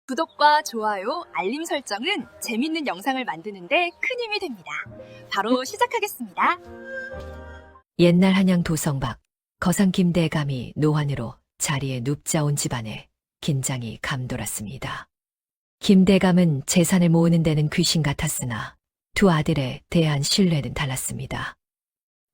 구독과 좋아요, 알림 설정은 재밌는 영상을 만드는데 큰 힘이 됩니다. 바로 시작하겠습니다. 옛날 한양 도성박, 거상 김대감이 노환으로 자리에 눕자온 집안에 긴장이 감돌았습니다. 김대감은 재산을 모으는 데는 귀신 같았으나 두 아들에 대한 신뢰는 달랐습니다.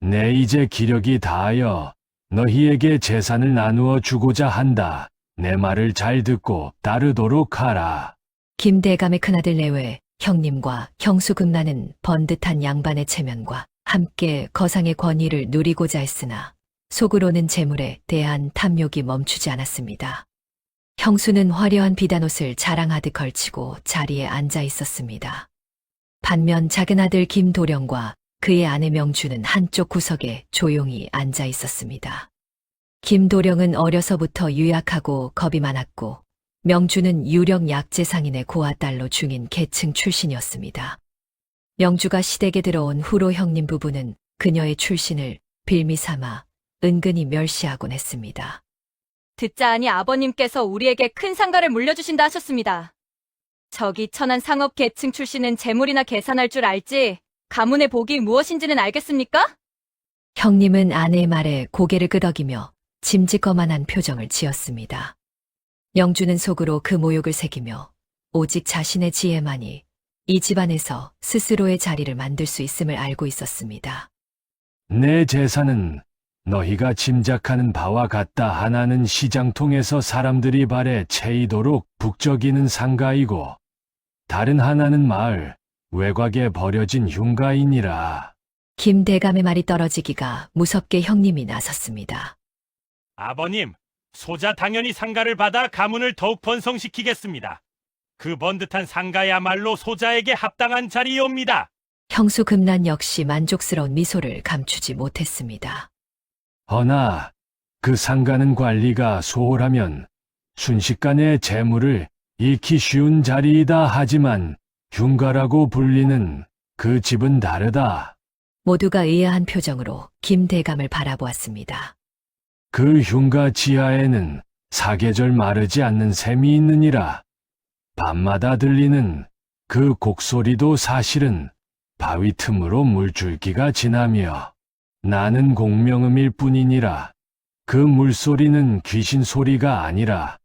내 이제 기력이 다하여 너희에게 재산을 나누어 주고자 한다. 내 말을 잘 듣고 따르도록 하라. 김대감의 큰아들 내외 형님과 형수 금나는 번듯한 양반의 체면과 함께 거상의 권위를 누리고자 했으나 속으로는 재물에 대한 탐욕이 멈추지 않았습니다. 형수는 화려한 비단옷을 자랑하듯 걸치고 자리에 앉아 있었습니다. 반면 작은 아들 김도령과 그의 아내 명주는 한쪽 구석에 조용히 앉아 있었습니다. 김도령은 어려서부터 유약하고 겁이 많았고 명주는 유령 약재상인의 고아딸로 중인 계층 출신이었습니다. 명주가 시댁에 들어온 후로 형님 부부는 그녀의 출신을 빌미삼아 은근히 멸시하곤 했습니다. 듣자하니 아버님께서 우리에게 큰 상가를 물려주신다 하셨습니다. 저기 천한 상업 계층 출신은 재물이나 계산할 줄 알지 가문의 복이 무엇인지는 알겠습니까? 형님은 아내의 말에 고개를 끄덕이며 짐짓거만한 표정을 지었습니다. 명주는 속으로 그 모욕을 새기며 오직 자신의 지혜만이 이 집안에서 스스로의 자리를 만들 수 있음을 알고 있었습니다. 내 재산은 너희가 짐작하는 바와 같다. 하나는 시장통에서 사람들이 발에 채이도록 북적이는 상가이고 다른 하나는 마을 외곽에 버려진 흉가이니라. 김대감의 말이 떨어지기가 무섭게 형님이 나섰습니다. 아버님, 소자 당연히 상가를 받아 가문을 더욱 번성시키겠습니다. 그 번듯한 상가야말로 소자에게 합당한 자리이옵니다. 형수 금난 역시 만족스러운 미소를 감추지 못했습니다. 허나 그 상가는 관리가 소홀하면 순식간에 재물을 잃기 쉬운 자리이다. 하지만 흉가라고 불리는 그 집은 다르다. 모두가 의아한 표정으로 김대감을 바라보았습니다. 그 흉가 지하에는 사계절 마르지 않는 샘이 있느니라. 밤마다 들리는 그 곡소리도 사실은 바위 틈으로 물줄기가 지나며 나는 공명음일 뿐이니라. 그 물소리는 귀신 소리가 아니라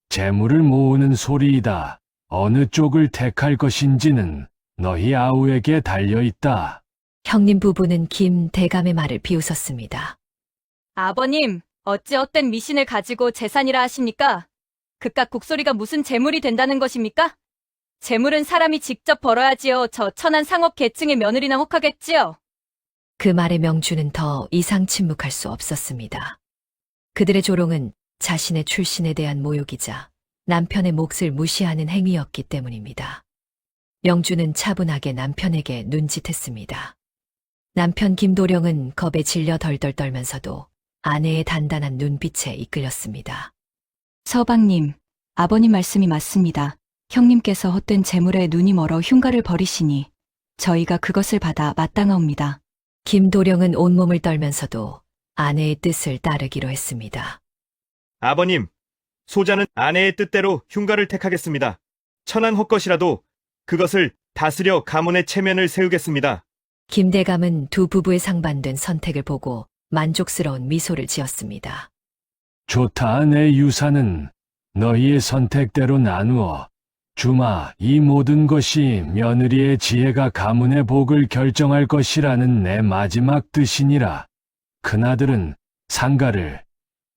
재물을 모으는 소리이다. 어느 쪽을 택할 것인지는 너희 아우에게 달려있다. 형님 부부는 김대감의 말을 비웃었습니다. 아버님, 어찌 헛된 미신을 가지고 재산이라 하십니까? 그깟 곡소리가 무슨 재물이 된다는 것입니까? 재물은 사람이 직접 벌어야지요. 저 천한 상업 계층의 며느리나 혹하겠지요. 그 말에 명주는 더 이상 침묵할 수 없었습니다. 그들의 조롱은 자신의 출신에 대한 모욕이자 남편의 몫을 무시하는 행위였기 때문입니다. 명주는 차분하게 남편에게 눈짓했습니다. 남편 김도령은 겁에 질려 덜덜 떨면서도 아내의 단단한 눈빛에 이끌렸습니다. 서방님, 아버님 말씀이 맞습니다. 형님께서 헛된 재물에 눈이 멀어 흉가를 버리시니 저희가 그것을 받아 마땅하옵니다. 김도령은 온몸을 떨면서도 아내의 뜻을 따르기로 했습니다. 아버님, 소자는 아내의 뜻대로 흉가를 택하겠습니다. 천한 헛것이라도 그것을 다스려 가문의 체면을 세우겠습니다. 김대감은 두 부부의 상반된 선택을 보고 만족스러운 미소를 지었습니다. 좋다. 내 유산은 너희의 선택대로 나누어 주마. 이 모든 것이 며느리의 지혜가 가문의 복을 결정할 것이라는 내 마지막 뜻이니라. 큰아들은 상가를,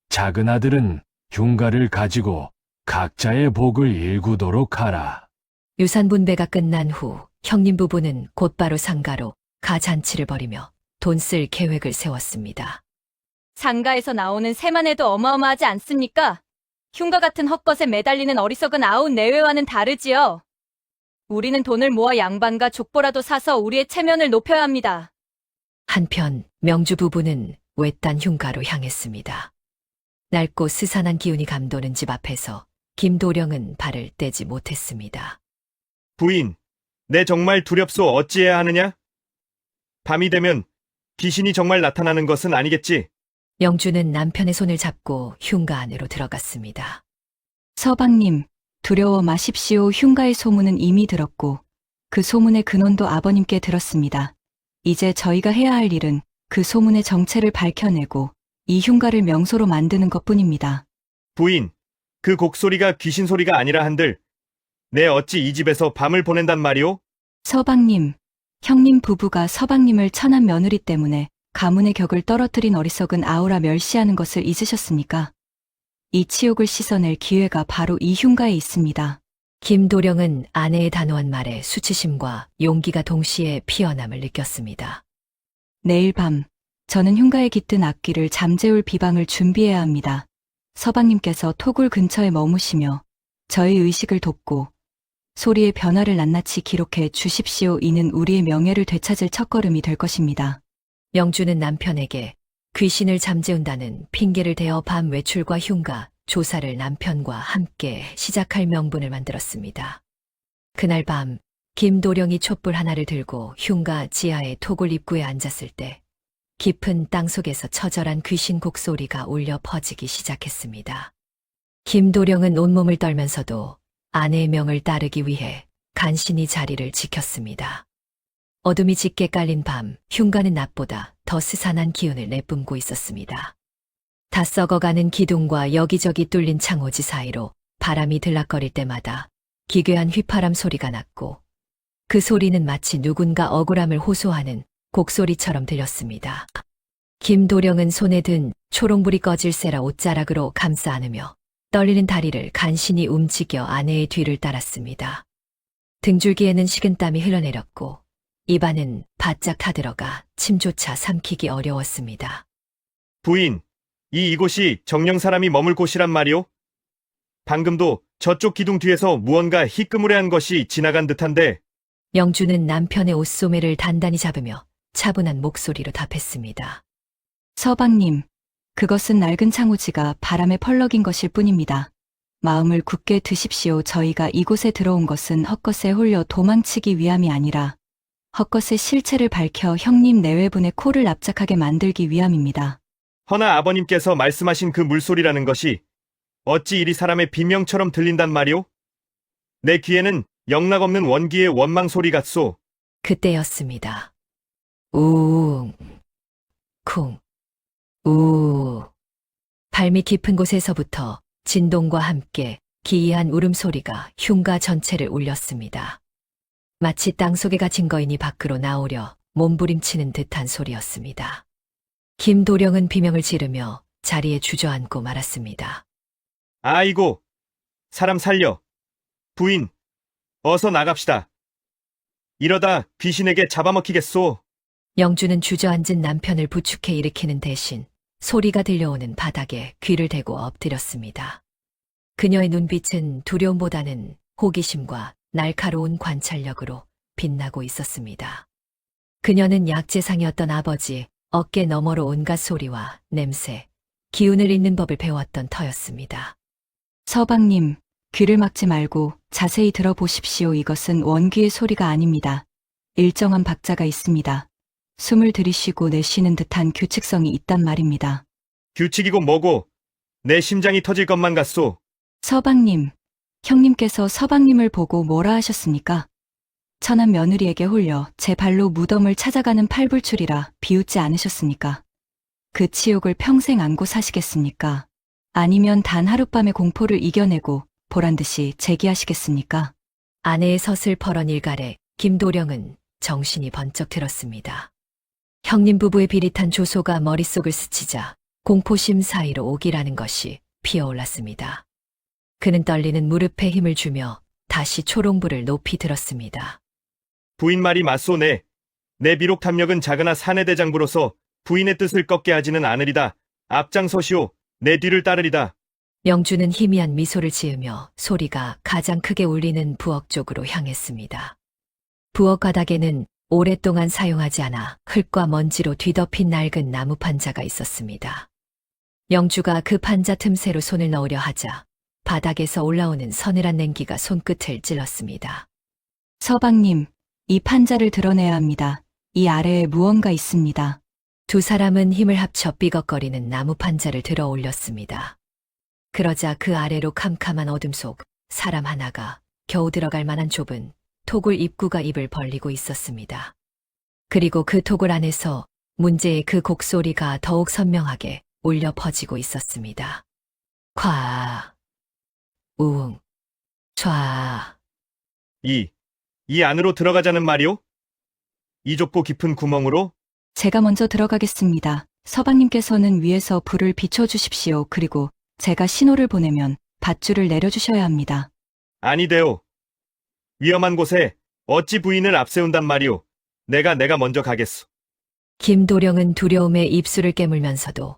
작은아들은 흉가를 가지고 각자의 복을 일구도록 하라. 유산 분배가 끝난 후 형님 부부는 곧바로 상가로 가잔치를 벌이며 돈 쓸 계획을 세웠습니다. 상가에서 나오는 새만 해도 어마어마하지 않습니까? 흉가 같은 헛것에 매달리는 어리석은 아웃 내외와는 다르지요. 우리는 돈을 모아 양반과 족보라도 사서 우리의 체면을 높여야 합니다. 한편 명주 부부는 외딴 흉가로 향했습니다. 낡고 스산한 기운이 감도는 집 앞에서 김도령은 발을 떼지 못했습니다. 부인, 내 정말 두렵소. 어찌해야 하느냐? 밤이 되면 귀신이 정말 나타나는 것은 아니겠지? 명주는 남편의 손을 잡고 흉가 안으로 들어갔습니다. 서방님, 두려워 마십시오. 흉가의 소문은 이미 들었고 그 소문의 근원도 아버님께 들었습니다. 이제 저희가 해야 할 일은 그 소문의 정체를 밝혀내고 이 흉가를 명소로 만드는 것뿐입니다. 부인, 그 곡소리가 귀신 소리가 아니라 한들 내 어찌 이 집에서 밤을 보낸단 말이오? 서방님, 형님 부부가 서방님을 천한 며느리 때문에 가문의 격을 떨어뜨린 어리석은 아우라 멸시하는 것을 잊으셨습니까? 이 치욕을 씻어낼 기회가 바로 이 흉가에 있습니다. 김도령은 아내의 단호한 말에 수치심과 용기가 동시에 피어남을 느꼈습니다. 내일 밤, 저는 흉가에 깃든 악기를 잠재울 비방을 준비해야 합니다. 서방님께서 토굴 근처에 머무시며 저의 의식을 돕고 소리의 변화를 낱낱이 기록해 주십시오. 이는 우리의 명예를 되찾을 첫걸음이 될 것입니다. 영주는 남편에게 귀신을 잠재운다는 핑계를 대어 밤 외출과 흉가, 조사를 남편과 함께 시작할 명분을 만들었습니다. 그날 밤 김도령이 촛불 하나를 들고 흉가 지하의 토굴 입구에 앉았을 때 깊은 땅속에서 처절한 귀신 곡소리가 울려 퍼지기 시작했습니다. 김도령은 온몸을 떨면서도 아내의 명을 따르기 위해 간신히 자리를 지켰습니다. 어둠이 짙게 깔린 밤, 흉가는 낮보다 더 스산한 기운을 내뿜고 있었습니다. 다 썩어가는 기둥과 여기저기 뚫린 창호지 사이로 바람이 들락거릴 때마다 기괴한 휘파람 소리가 났고 그 소리는 마치 누군가 억울함을 호소하는 곡소리처럼 들렸습니다. 김도령은 손에 든 초롱불이 꺼질세라 옷자락으로 감싸 안으며 떨리는 다리를 간신히 움직여 아내의 뒤를 따랐습니다. 등줄기에는 식은땀이 흘러내렸고 입안은 바짝 타들어가 침조차 삼키기 어려웠습니다. 부인, 이곳이 정령 사람이 머물 곳이란 말이오? 방금도 저쪽 기둥 뒤에서 무언가 희끄무레한 것이 지나간 듯한데. 영주는 남편의 옷소매를 단단히 잡으며 차분한 목소리로 답했습니다. 서방님, 그것은 낡은 창호지가 바람에 펄럭인 것일 뿐입니다. 마음을 굳게 드십시오. 저희가 이곳에 들어온 것은 헛것에 홀려 도망치기 위함이 아니라 헛것의 실체를 밝혀 형님 내외분의 코를 납작하게 만들기 위함입니다. 허나 아버님께서 말씀하신 그 물소리라는 것이 어찌 이리 사람의 비명처럼 들린단 말이오? 내 귀에는 영락없는 원기의 원망 소리 같소. 그때였습니다. 우웅, 쿵, 우. 발밑 깊은 곳에서부터 진동과 함께 기이한 울음소리가 흉가 전체를 울렸습니다. 마치 땅속에 갇힌 거인이 밖으로 나오려 몸부림치는 듯한 소리였습니다. 김도령은 비명을 지르며 자리에 주저앉고 말았습니다. 아이고, 사람 살려. 부인, 어서 나갑시다. 이러다 귀신에게 잡아먹히겠소. 영주는 주저앉은 남편을 부축해 일으키는 대신 소리가 들려오는 바닥에 귀를 대고 엎드렸습니다. 그녀의 눈빛은 두려움보다는 호기심과 날카로운 관찰력으로 빛나고 있었습니다. 그녀는 약재상이었던 아버지 어깨 너머로 온갖 소리와 냄새, 기운을 읽는 법을 배웠던 터였습니다. 서방님, 귀를 막지 말고 자세히 들어보십시오. 이것은 원귀의 소리가 아닙니다. 일정한 박자가 있습니다. 숨을 들이쉬고 내쉬는 듯한 규칙성이 있단 말입니다. 규칙이고 뭐고 내 심장이 터질 것만 같소. 서방님, 형님께서 서방님을 보고 뭐라 하셨습니까? 천한 며느리에게 홀려 제 발로 무덤을 찾아가는 팔불출이라 비웃지 않으셨습니까? 그 치욕을 평생 안고 사시겠습니까? 아니면 단 하룻밤의 공포를 이겨내고 보란듯이 재기하시겠습니까? 아내의 서슬퍼런 일갈에 김도령은 정신이 번쩍 들었습니다. 형님 부부의 비릿한 조소가 머릿속을 스치자 공포심 사이로 오기라는 것이 피어올랐습니다. 그는 떨리는 무릎에 힘을 주며 다시 초롱불을 높이 들었습니다. 부인 말이 맞소네. 내 비록 탐력은 작으나 사내대장부로서 부인의 뜻을 꺾게 하지는 않으리다. 앞장서시오. 내 뒤를 따르리다. 영주는 희미한 미소를 지으며 소리가 가장 크게 울리는 부엌 쪽으로 향했습니다. 부엌 바닥에는 오랫동안 사용하지 않아 흙과 먼지로 뒤덮인 낡은 나무 판자가 있었습니다. 영주가 그 판자 틈새로 손을 넣으려 하자 바닥에서 올라오는 서늘한 냉기가 손끝을 찔렀습니다. 서방님, 이 판자를 드러내야 합니다. 이 아래에 무언가 있습니다. 두 사람은 힘을 합쳐 삐걱거리는 나무 판자를 들어 올렸습니다. 그러자 그 아래로 캄캄한 어둠 속 사람 하나가 겨우 들어갈 만한 좁은 토굴 입구가 입을 벌리고 있었습니다. 그리고 그 토굴 안에서 문제의 그 곡소리가 더욱 선명하게 울려 퍼지고 있었습니다. 과, 웅, 좌. 이 안으로 들어가자는 말이오? 이 좁고 깊은 구멍으로? 제가 먼저 들어가겠습니다. 서방님께서는 위에서 불을 비춰주십시오. 그리고 제가 신호를 보내면 밧줄을 내려주셔야 합니다. 아니되오. 위험한 곳에 어찌 부인을 앞세운단 말이오. 내가 먼저 가겠소. 김도령은 두려움에 입술을 깨물면서도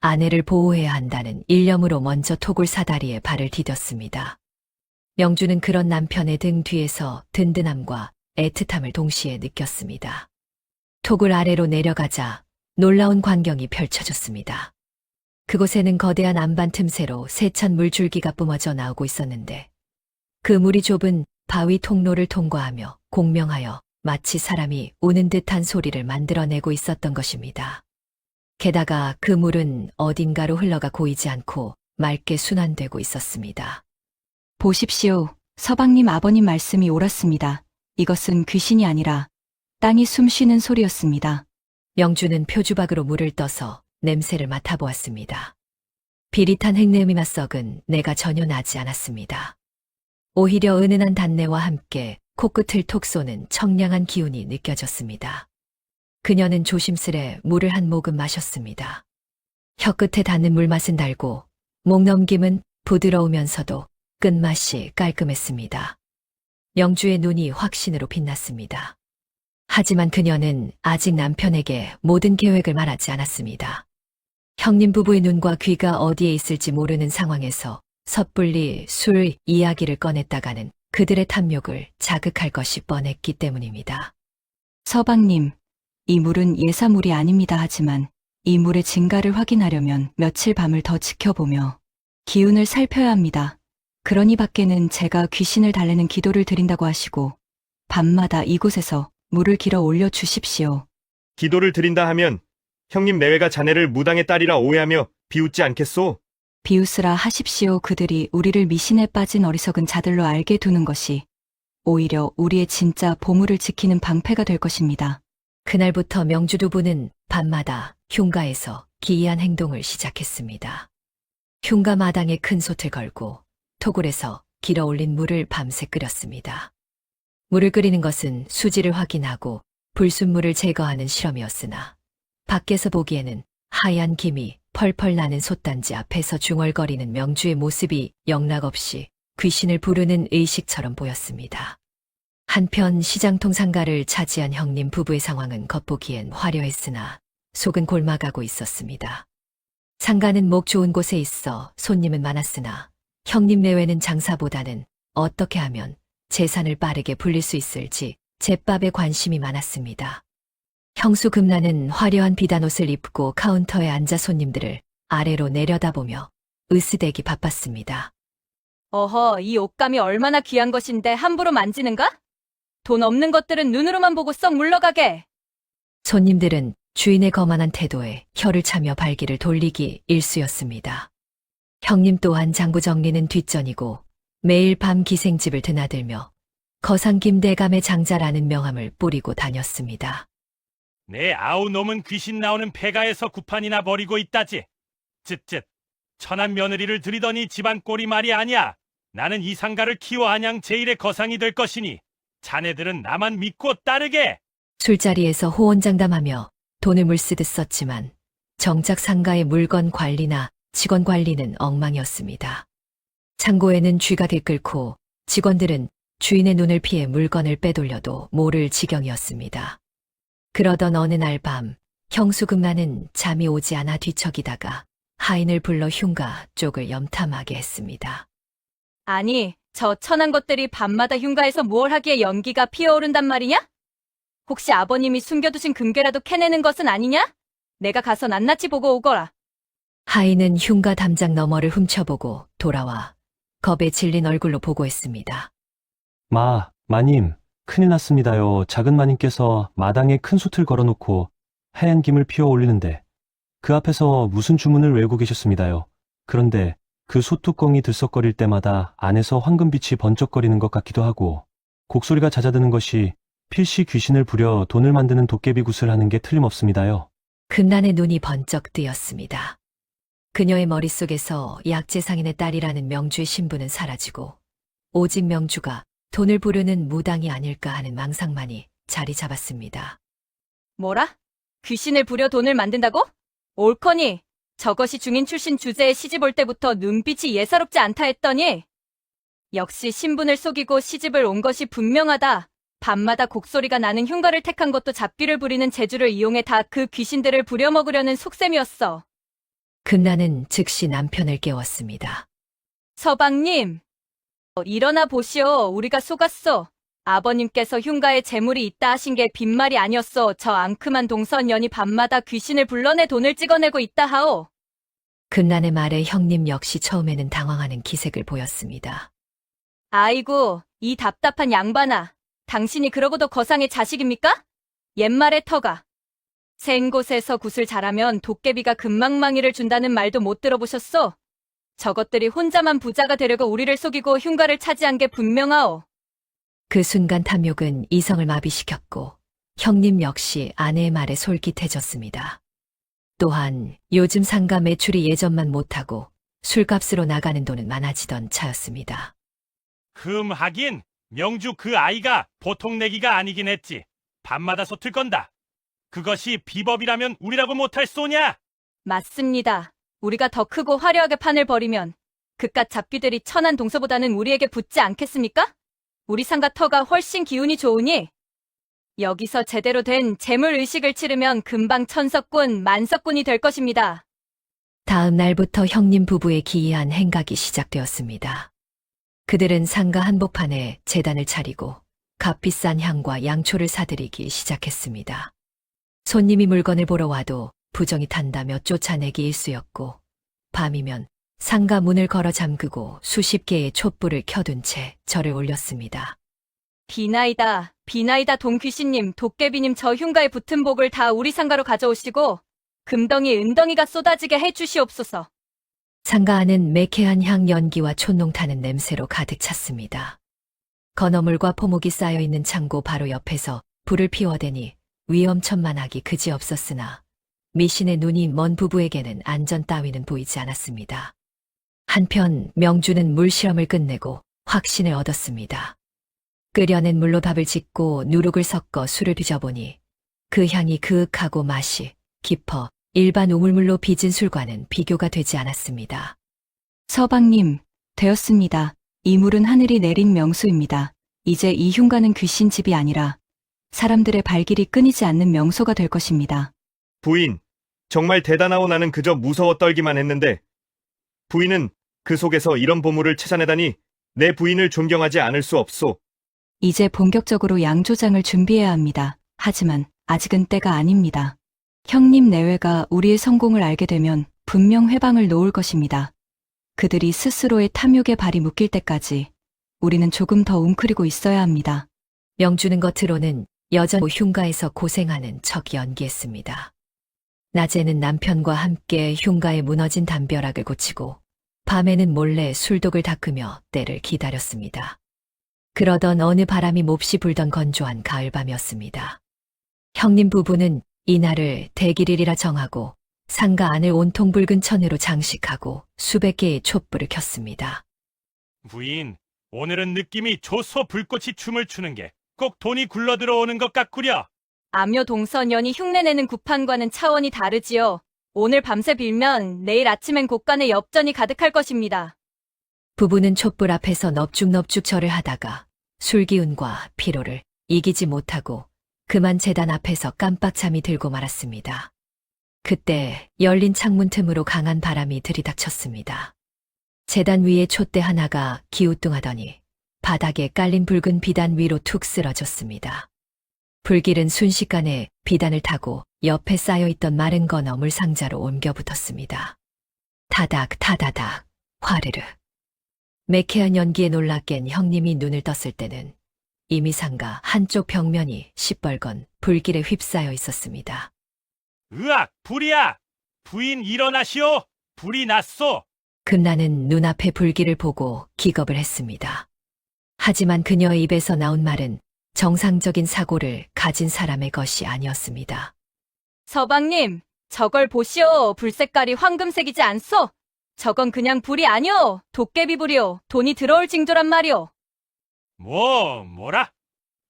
아내를 보호해야 한다는 일념으로 먼저 토굴 사다리에 발을 디뎠습니다. 명주는 그런 남편의 등 뒤에서 든든함과 애틋함을 동시에 느꼈습니다. 토굴 아래로 내려가자 놀라운 광경이 펼쳐졌습니다. 그곳에는 거대한 안반 틈새로 세찬 물줄기가 뿜어져 나오고 있었는데 그 물이 좁은 바위 통로를 통과하며 공명하여 마치 사람이 우는 듯한 소리를 만들어내고 있었던 것입니다. 게다가 그 물은 어딘가로 흘러가 고이지 않고 맑게 순환되고 있었습니다. 보십시오. 서방님 아버님 말씀이 옳았습니다. 이것은 귀신이 아니라 땅이 숨 쉬는 소리였습니다. 명주는 표주박으로 물을 떠서 냄새를 맡아보았습니다. 비릿한 흙내음이 맞썩은 내가 전혀 나지 않았습니다. 오히려 은은한 단내와 함께 코끝을 톡 쏘는 청량한 기운이 느껴졌습니다. 그녀는 조심스레 물을 한 모금 마셨습니다. 혀끝에 닿는 물맛은 달고 목 넘김은 부드러우면서도 끝맛이 깔끔했습니다. 명주의 눈이 확신으로 빛났습니다. 하지만 그녀는 아직 남편에게 모든 계획을 말하지 않았습니다. 형님 부부의 눈과 귀가 어디에 있을지 모르는 상황에서 섣불리 술 이야기를 꺼냈다가는 그들의 탐욕을 자극할 것이 뻔했기 때문입니다. 서방님, 이 물은 예사물이 아닙니다. 하지만 이 물의 증가를 확인하려면 며칠 밤을 더 지켜보며 기운을 살펴야 합니다. 그러니 밖에는 제가 귀신을 달래는 기도를 드린다고 하시고 밤마다 이곳에서 물을 길어 올려 주십시오. 기도를 드린다 하면 형님 내외가 자네를 무당의 딸이라 오해하며 비웃지 않겠소? 비웃으라 하십시오. 그들이 우리를 미신에 빠진 어리석은 자들로 알게 두는 것이 오히려 우리의 진짜 보물을 지키는 방패가 될 것입니다. 그날부터 명주 두부는 밤마다 흉가에서 기이한 행동을 시작했습니다. 흉가 마당에 큰 솥을 걸고 토굴에서 길어 올린 물을 밤새 끓였습니다. 물을 끓이는 것은 수질을 확인하고 불순물을 제거하는 실험이었으나 밖에서 보기에는 하얀 김이 펄펄 나는 솥단지 앞에서 중얼거리는 명주의 모습이 영락없이 귀신을 부르는 의식처럼 보였습니다. 한편 시장통 상가를 차지한 형님 부부의 상황은 겉보기엔 화려했으나 속은 골마가고 있었습니다. 상가는 목 좋은 곳에 있어 손님은 많았으나 형님 내외는 장사보다는 어떻게 하면 재산을 빠르게 불릴 수 있을지 제밥에 관심이 많았습니다. 형수 금란은 화려한 비단옷을 입고 카운터에 앉아 손님들을 아래로 내려다보며 으스대기 바빴습니다. 어허, 이 옷감이 얼마나 귀한 것인데 함부로 만지는가? 돈 없는 것들은 눈으로만 보고 썩 물러가게. 손님들은 주인의 거만한 태도에 혀를 차며 발기를 돌리기 일쑤였습니다. 형님 또한 장부 정리는 뒷전이고 매일 밤 기생집을 드나들며 거상김 대감의 장자라는 명함을 뿌리고 다녔습니다. 내 아우 놈은 귀신 나오는 폐가에서 구판이나 버리고 있다지. 쯧쯧. 천한 며느리를 들이더니 집안 꼴이 말이 아니야. 나는 이 상가를 키워 한양 제1의 거상이 될 것이니 자네들은 나만 믿고 따르게. 술자리에서 호언장담하며 돈을 물쓰듯 썼지만 정작 상가의 물건 관리나 직원 관리는 엉망이었습니다. 창고에는 쥐가 들끓고 직원들은 주인의 눈을 피해 물건을 빼돌려도 모를 지경이었습니다. 그러던 어느 날 밤 형수 금란은 잠이 오지 않아 뒤척이다가 하인을 불러 흉가 쪽을 염탐하게 했습니다. 아니, 저 천한 것들이 밤마다 흉가에서 뭘 하기에 연기가 피어오른단 말이냐? 혹시 아버님이 숨겨두신 금괴라도 캐내는 것은 아니냐? 내가 가서 낱낱이 보고 오거라. 하인은 흉가 담장 너머를 훔쳐보고 돌아와 겁에 질린 얼굴로 보고했습니다. 마님, 큰일 났습니다요. 작은 마님께서 마당에 큰 솥을 걸어놓고 하얀 김을 피워 올리는데 그 앞에서 무슨 주문을 외우고 계셨습니다요. 그런데 그 솥뚜껑이 들썩거릴 때마다 안에서 황금빛이 번쩍거리는 것 같기도 하고 곡소리가 잦아드는 것이 필시 귀신을 부려 돈을 만드는 도깨비 굿을 하는 게 틀림없습니다요. 금란의 눈이 번쩍 뜨였습니다. 그녀의 머릿속에서 약재상인의 딸이라는 명주의 신분은 사라지고 오직 명주가 돈을 부르는 무당이 아닐까 하는 망상만이 자리 잡았습니다. 뭐라? 귀신을 부려 돈을 만든다고? 옳거니 저것이 중인 출신 주제에 시집 올 때부터 눈빛이 예사롭지 않다 했더니 역시 신분을 속이고 시집을 온 것이 분명하다. 밤마다 곡소리가 나는 흉가를 택한 것도 잡귀를 부리는 재주를 이용해 다 그 귀신들을 부려먹으려는 속셈이었어. 금란은 즉시 남편을 깨웠습니다. 서방님, 일어나 보시오. 우리가 속았소. 아버님께서 흉가에 재물이 있다 하신 게 빈말이 아니었소. 저 앙큼한 동선년이 밤마다 귀신을 불러내 돈을 찍어내고 있다 하오. 금란의 말에 형님 역시 처음에는 당황하는 기색을 보였습니다. 아이고, 이 답답한 양반아. 당신이 그러고도 거상의 자식입니까? 옛말의 터가. 센 곳에서 굿을 잘하면 도깨비가 금망망이를 준다는 말도 못 들어보셨소? 저것들이 혼자만 부자가 되려고 우리를 속이고 흉가를 차지한 게 분명하오. 그 순간 탐욕은 이성을 마비시켰고 형님 역시 아내의 말에 솔깃해졌습니다. 또한 요즘 상가 매출이 예전만 못하고 술값으로 나가는 돈은 많아지던 차였습니다. 하긴 명주 그 아이가 보통 내기가 아니긴 했지. 밤마다 솥을 건다. 그것이 비법이라면 우리라고 못할 소냐? 맞습니다. 우리가 더 크고 화려하게 판을 벌이면 그깟 잡귀들이 천한 동서보다는 우리에게 붙지 않겠습니까? 우리 상가 터가 훨씬 기운이 좋으니 여기서 제대로 된 재물의식을 치르면 금방 천석군, 만석군이 될 것입니다. 다음 날부터 형님 부부의 기이한 행각이 시작되었습니다. 그들은 상가 한복판에 제단을 차리고 값비싼 향과 양초를 사들이기 시작했습니다. 손님이 물건을 보러 와도 부정이 탄다며 쫓아내기 일쑤였고 밤이면 상가 문을 걸어 잠그고 수십 개의 촛불을 켜둔 채 절을 올렸습니다. 비나이다, 비나이다 동귀신님, 도깨비님 저 흉가에 붙은 복을 다 우리 상가로 가져오시고 금덩이 은덩이가 쏟아지게 해주시옵소서. 상가 안은 매캐한 향 연기와 촛농 타는 냄새로 가득 찼습니다. 건어물과 포목이 쌓여있는 창고 바로 옆에서 불을 피워대니 위험천만하기 그지없었으나 미신의 눈이 먼 부부에게는 안전 따위는 보이지 않았습니다. 한편 명주는 물실험을 끝내고 확신을 얻었습니다. 끓여낸 물로 밥을 짓고 누룩을 섞어 술을 빚어보니 그 향이 그윽하고 맛이 깊어 일반 우물물로 빚은 술과는 비교가 되지 않았습니다. 서방님, 되었습니다. 이 물은 하늘이 내린 명수입니다. 이제 이 흉가는 귀신집이 아니라 사람들의 발길이 끊이지 않는 명소가 될 것입니다. 부인, 정말 대단하오. 나는 그저 무서워 떨기만 했는데 부인은 그 속에서 이런 보물을 찾아내다니 내 부인을 존경하지 않을 수 없소. 이제 본격적으로 양조장을 준비해야 합니다. 하지만 아직은 때가 아닙니다. 형님 내외가 우리의 성공을 알게 되면 분명 회방을 놓을 것입니다. 그들이 스스로의 탐욕의 발이 묶일 때까지 우리는 조금 더 웅크리고 있어야 합니다. 명주는 겉으로는 여전히 흉가에서 고생하는 척 연기했습니다. 낮에는 남편과 함께 흉가에 무너진 담벼락을 고치고 밤에는 몰래 술독을 닦으며 때를 기다렸습니다. 그러던 어느 바람이 몹시 불던 건조한 가을밤이었습니다. 형님 부부는 이날을 대길일이라 정하고 상가 안을 온통 붉은 천으로 장식하고 수백 개의 촛불을 켰습니다. 부인, 오늘은 느낌이 좋소. 불꽃이 춤을 추는 게 꼭 돈이 굴러 들어오는 것 같구려. 암요 동서년이 흉내내는 구판과는 차원이 다르지요. 오늘 밤새 빌면 내일 아침엔 곳간에 엽전이 가득할 것입니다. 부부는 촛불 앞에서 넙죽넙죽 절을 하다가 술기운과 피로를 이기지 못하고 그만 제단 앞에서 깜빡 잠이 들고 말았습니다. 그때 열린 창문 틈으로 강한 바람이 들이닥쳤습니다. 제단 위에 촛대 하나가 기우뚱하더니 바닥에 깔린 붉은 비단 위로 툭 쓰러졌습니다. 불길은 순식간에 비단을 타고 옆에 쌓여있던 마른 건어물 상자로 옮겨 붙었습니다. 타닥 타다닥 화르르. 매캐한 연기에 놀라 깬 형님이 눈을 떴을 때는 이미 상가 한쪽 벽면이 시뻘건 불길에 휩싸여 있었습니다. 으악, 불이야! 부인 일어나시오! 불이 났소! 금나는 눈앞의 불길을 보고 기겁을 했습니다. 하지만 그녀의 입에서 나온 말은 정상적인 사고를 가진 사람의 것이 아니었습니다. 서방님, 저걸 보시오. 불 색깔이 황금색이지 않소? 저건 그냥 불이 아니오. 도깨비 불이오. 돈이 들어올 징조란 말이오. 뭐라?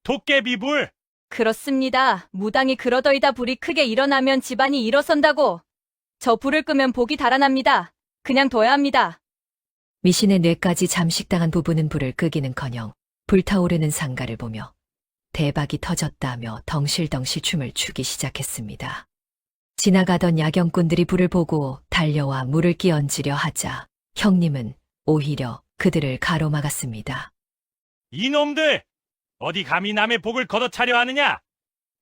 도깨비불? 그렇습니다. 무당이 그러더이다 불이 크게 일어나면 집안이 일어선다고. 저 불을 끄면 복이 달아납니다. 그냥 둬야 합니다. 미신의 뇌까지 잠식당한 부부는 불을 끄기는커녕 불타오르는 상가를 보며 대박이 터졌다며 덩실덩실 춤을 추기 시작했습니다. 지나가던 야경꾼들이 불을 보고 달려와 물을 끼얹으려 하자 형님은 오히려 그들을 가로막았습니다. 이놈들! 어디 감히 남의 복을 걷어차려 하느냐?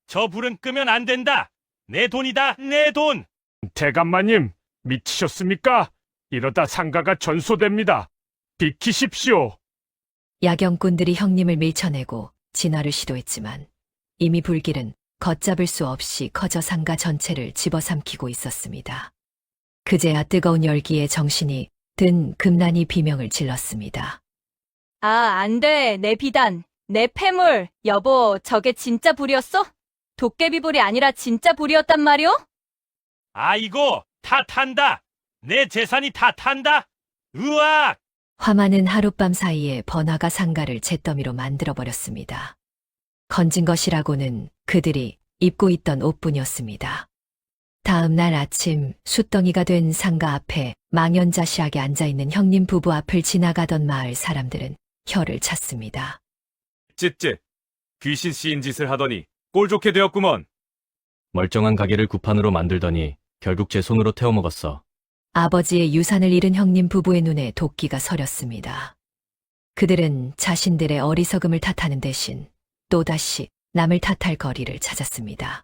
저 불은 끄면 안 된다. 내 돈이다, 내 돈! 대감마님, 미치셨습니까? 이러다 상가가 전소됩니다. 비키십시오. 야경꾼들이 형님을 밀쳐내고 진화를 시도했지만 이미 불길은 걷잡을 수 없이 커져 상가 전체를 집어삼키고 있었습니다. 그제야 뜨거운 열기에 정신이 든 금난이 비명을 질렀습니다. 아, 안 돼. 내 비단. 내 폐물. 여보, 저게 진짜 불이었어? 도깨비 불이 아니라 진짜 불이었단 말이오? 아이고, 다 탄다! 내 재산이 다 탄다! 으악! 화마는 하룻밤 사이에 번화가 상가를 잿더미로 만들어버렸습니다. 건진 것이라고는 그들이 입고 있던 옷뿐이었습니다. 다음 날 아침 숫덩이가 된 상가 앞에 망연자실하게 앉아있는 형님 부부 앞을 지나가던 마을 사람들은 혀를 찼습니다. 쯧쯧. 귀신 씨인 짓을 하더니 꼴 좋게 되었구먼. 멀쩡한 가게를 구판으로 만들더니 결국 제 손으로 태워먹었어. 아버지의 유산을 잃은 형님 부부의 눈에 도끼가 서렸습니다. 그들은 자신들의 어리석음을 탓하는 대신 또다시 남을 탓할 거리를 찾았습니다.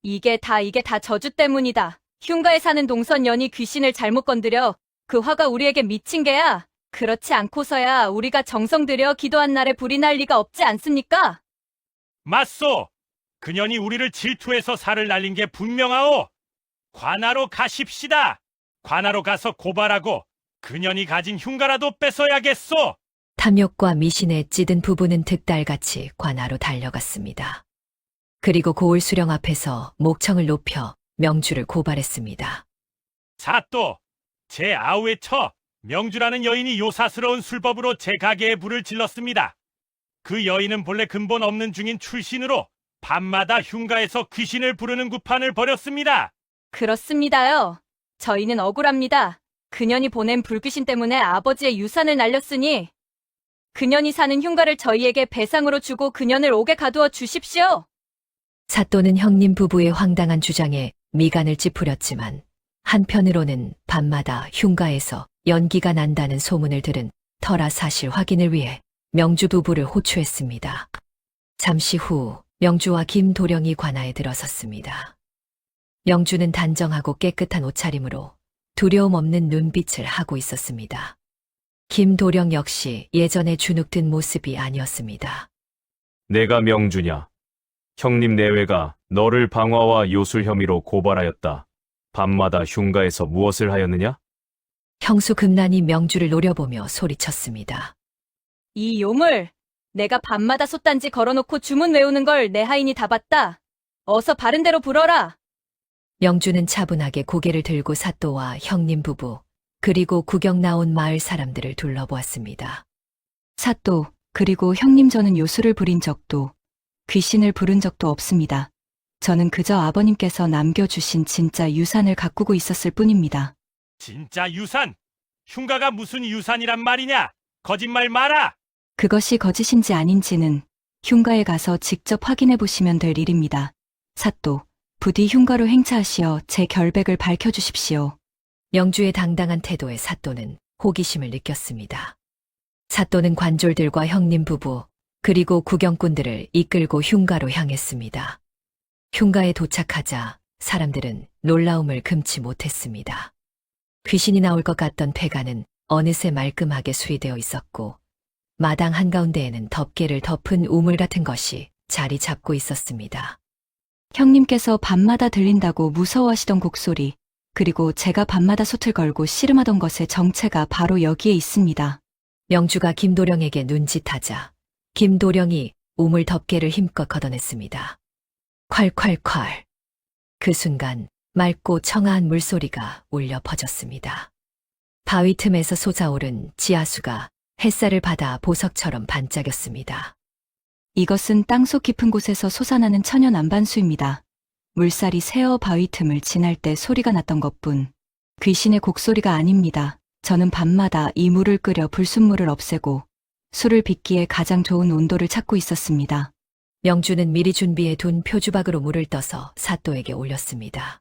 이게 다 저주 때문이다. 흉가에 사는 동선연이 귀신을 잘못 건드려. 그 화가 우리에게 미친 게야. 그렇지 않고서야 우리가 정성 들여 기도한 날에 불이 날 리가 없지 않습니까? 맞소! 그년이 우리를 질투해서 살을 날린 게 분명하오! 관하로 가십시다! 관하로 가서 고발하고 그년이 가진 흉가라도 뺏어야겠소! 탐욕과 미신에 찌든 부부는 득달같이 관하로 달려갔습니다. 그리고 고을 수령 앞에서 목청을 높여 명주를 고발했습니다. 사또! 제 아우의 처! 명주라는 여인이 요사스러운 술법으로 제 가게에 불을 질렀습니다. 그 여인은 본래 근본 없는 중인 출신으로 밤마다 흉가에서 귀신을 부르는 구판을 벌였습니다. 그렇습니다요. 저희는 억울합니다. 그년이 보낸 불귀신 때문에 아버지의 유산을 날렸으니 그년이 사는 흉가를 저희에게 배상으로 주고 그년을 옥에 가두어 주십시오. 사또는 형님 부부의 황당한 주장에 미간을 찌푸렸지만 한편으로는 밤마다 흉가에서 연기가 난다는 소문을 들은 터라 사실 확인을 위해 명주 부부를 호출했습니다. 잠시 후 명주와 김도령이 관아에 들어섰습니다. 명주는 단정하고 깨끗한 옷차림으로 두려움 없는 눈빛을 하고 있었습니다. 김도령 역시 예전에 주눅든 모습이 아니었습니다. 내가 명주냐? 형님 내외가 너를 방화와 요술 혐의로 고발하였다. 밤마다 흉가에서 무엇을 하였느냐? 형수 금난이 명주를 노려보며 소리쳤습니다. 이 요물! 내가 밤마다 솥단지 걸어놓고 주문 외우는 걸 내 하인이 다 봤다. 어서 바른 대로 불어라. 명주는 차분하게 고개를 들고 사또와 형님 부부 그리고 구경 나온 마을 사람들을 둘러보았습니다. 사또, 그리고 형님 저는 요술을 부린 적도, 귀신을 부른 적도 없습니다. 저는 그저 아버님께서 남겨주신 진짜 유산을 가꾸고 있었을 뿐입니다. 진짜 유산! 흉가가 무슨 유산이란 말이냐? 거짓말 마라! 그것이 거짓인지 아닌지는 흉가에 가서 직접 확인해 보시면 될 일입니다. 사또, 부디 흉가로 행차하시어 제 결백을 밝혀주십시오. 명주의 당당한 태도에 사또는 호기심을 느꼈습니다. 사또는 관졸들과 형님 부부 그리고 구경꾼들을 이끌고 흉가로 향했습니다. 흉가에 도착하자 사람들은 놀라움을 금치 못했습니다. 귀신이 나올 것 같던 폐가는 어느새 말끔하게 수리되어 있었고 마당 한가운데에는 덮개를 덮은 우물 같은 것이 자리 잡고 있었습니다. 형님께서 밤마다 들린다고 무서워하시던 곡소리, 그리고 제가 밤마다 솥을 걸고 씨름하던 것의 정체가 바로 여기에 있습니다. 명주가 김도령에게 눈짓하자 김도령이 우물 덮개를 힘껏 걷어냈습니다. 콸콸콸. 그 순간 맑고 청아한 물소리가 울려 퍼졌습니다. 바위 틈에서 솟아오른 지하수가 햇살을 받아 보석처럼 반짝였습니다. 이것은 땅속 깊은 곳에서 솟아나는 천연 안반수입니다. 물살이 새어 바위 틈을 지날 때 소리가 났던 것뿐 귀신의 곡소리가 아닙니다. 저는 밤마다 이 물을 끓여 불순물을 없애고 술을 빚기에 가장 좋은 온도를 찾고 있었습니다. 명주는 미리 준비해 둔 표주박으로 물을 떠서 사또에게 올렸습니다.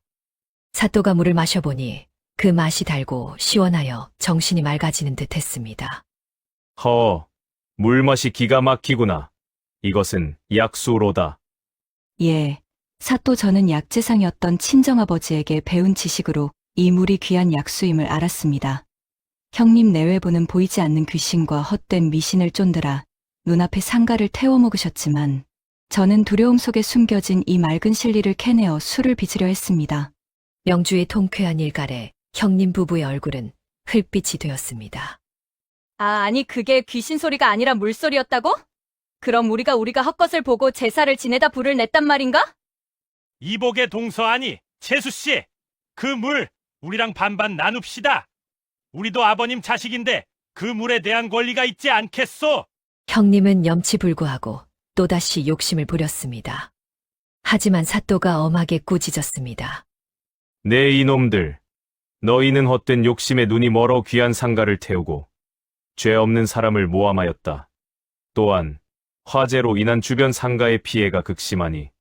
사또가 물을 마셔보니 그 맛이 달고 시원하여 정신이 맑아지는 듯 했습니다. 물맛이 기가 막히구나. 이것은 약수로다. 예, 사또 저는 약재상이었던 친정아버지에게 배운 지식으로 이 물이 귀한 약수임을 알았습니다. 형님 내외부는 보이지 않는 귀신과 헛된 미신을 쫀들아 눈앞에 상가를 태워 먹으셨지만 저는 두려움 속에 숨겨진 이 맑은 진리를 캐내어 술을 빚으려 했습니다. 명주의 통쾌한 일갈에 형님 부부의 얼굴은 흙빛이 되었습니다. 아니 그게 귀신 소리가 아니라 물소리였다고? 그럼 우리가 헛것을 보고 제사를 지내다 불을 냈단 말인가? 이복의 동서아니, 채수씨! 그 물, 우리랑 반반 나눕시다. 우리도 아버님 자식인데 그 물에 대한 권리가 있지 않겠소? 형님은 염치불구하고 또다시 욕심을 부렸습니다. 하지만 사또가 엄하게 꾸짖었습니다. 네 이놈들. 너희는 헛된 욕심에 눈이 멀어 귀한 상가를 태우고 죄 없는 사람을 모함하였다. 또한 화재로 인한 주변 상가의 피해가 극심하니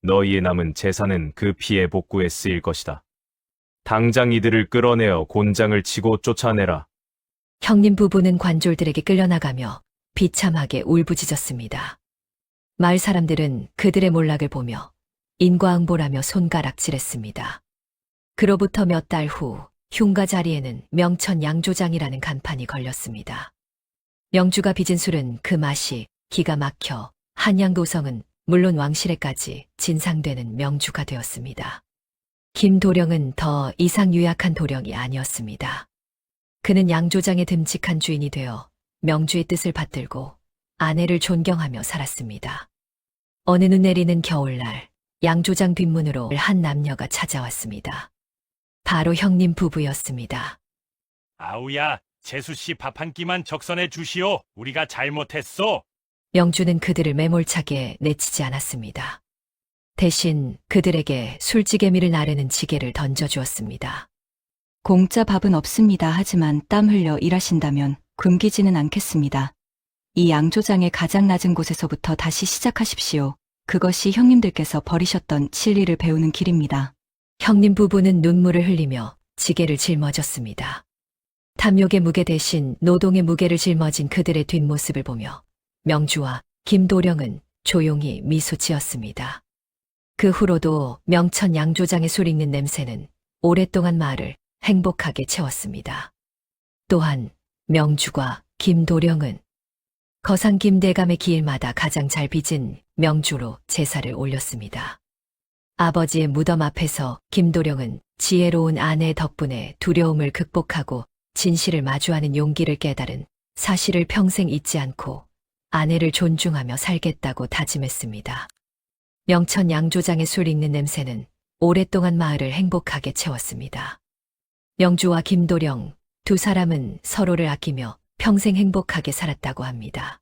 너희의 남은 재산은 그 피해 복구에 쓰일 것이다. 당장 이들을 끌어내어 곤장을 치고 쫓아내라. 형님 부부는 관졸들에게 끌려나가며 비참하게 울부짖었습니다. 마을 사람들은 그들의 몰락을 보며 인과응보라며 손가락질했습니다. 그로부터 몇 달 후 흉가 자리에는 명천 양조장이라는 간판이 걸렸습니다. 명주가 빚은 술은 그 맛이 기가 막혀 한양도성은 물론 왕실에까지 진상되는 명주가 되었습니다. 김도령은 더 이상 유약한 도령이 아니었습니다. 그는 양조장의 듬직한 주인이 되어 명주의 뜻을 받들고 아내를 존경하며 살았습니다. 어느 눈 내리는 겨울날 양조장 뒷문으로 한 남녀가 찾아왔습니다. 바로 형님 부부였습니다. 아우야, 재수씨 밥 한 끼만 적선해 주시오. 우리가 잘못했소. 명주는 그들을 매몰차게 내치지 않았습니다. 대신 그들에게 술지개미를 나르는 지게를 던져주었습니다. 공짜 밥은 없습니다. 하지만 땀 흘려 일하신다면 굶기지는 않겠습니다. 이 양조장의 가장 낮은 곳에서부터 다시 시작하십시오. 그것이 형님들께서 버리셨던 진리를 배우는 길입니다. 형님 부부는 눈물을 흘리며 지게를 짊어졌습니다. 탐욕의 무게 대신 노동의 무게를 짊어진 그들의 뒷모습을 보며 명주와 김도령은 조용히 미소 지었습니다. 그 후로도 명천 양조장의 술 익는 냄새는 오랫동안 마을을 행복하게 채웠습니다. 또한 명주와 김도령은 거상 김대감의 기일마다 가장 잘 빚은 명주로 제사를 올렸습니다. 아버지의 무덤 앞에서 김도령은 지혜로운 아내 덕분에 두려움을 극복하고 진실을 마주하는 용기를 깨달은 사실을 평생 잊지 않고 아내를 존중하며 살겠다고 다짐했습니다. 명천 양조장의 술 익는 냄새는 오랫동안 마을을 행복하게 채웠습니다. 명주와 김도령 두 사람은 서로를 아끼며 평생 행복하게 살았다고 합니다.